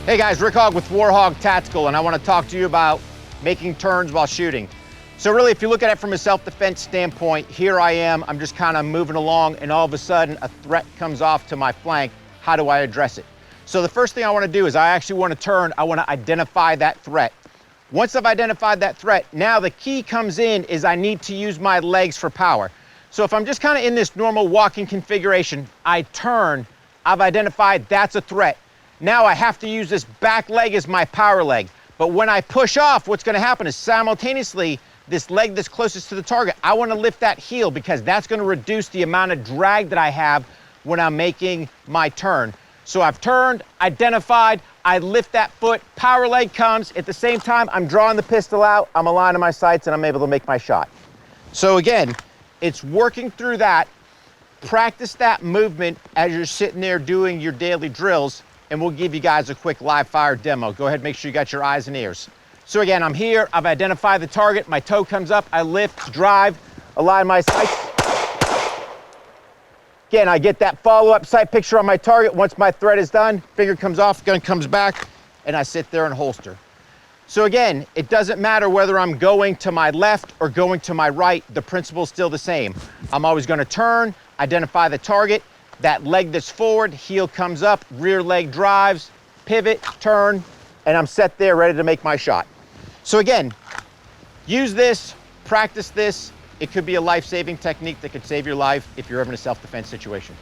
Hey guys, Rick Hogg with War HOGG Tactical, and I want to talk to you about making turns while shooting. So really, if you look at it from a self-defense standpoint, here I am, I'm just kind of moving along, and all of a sudden a threat comes off to my flank. How do I address it? So the first thing I want to do is I actually want to turn, I want to identify that threat. Once I've identified that threat, now the key comes in is I need to use my legs for power. So if I'm just kind of in this normal walking configuration, I turn, I've identified that's a threat. Now I have to use this back leg as my power leg. But when I push off, what's gonna happen is simultaneously, this leg that's closest to the target, I wanna lift that heel because that's gonna reduce the amount of drag that I have when I'm making my turn. So I've turned, identified, I lift that foot, power leg comes, at the same time, I'm drawing the pistol out, I'm aligning my sights, and I'm able to make my shot. So again, it's working through that. Practice that movement as you're sitting there doing your daily drills, and we'll give you guys a quick live fire demo. Go ahead, make sure you got your eyes and ears. So again, I'm here, I've identified the target, my toe comes up, I lift, drive, align my sights. Again, I get that follow-up sight picture on my target. Once my threat is done, finger comes off, gun comes back, and I sit there and holster. So again, it doesn't matter whether I'm going to my left or going to my right, the principle's still the same. I'm always gonna turn, identify the target, that leg that's forward, heel comes up, rear leg drives, pivot, turn, and I'm set there ready to make my shot. So again, use this, practice this. It could be a life-saving technique that could save your life if you're ever in a self-defense situation.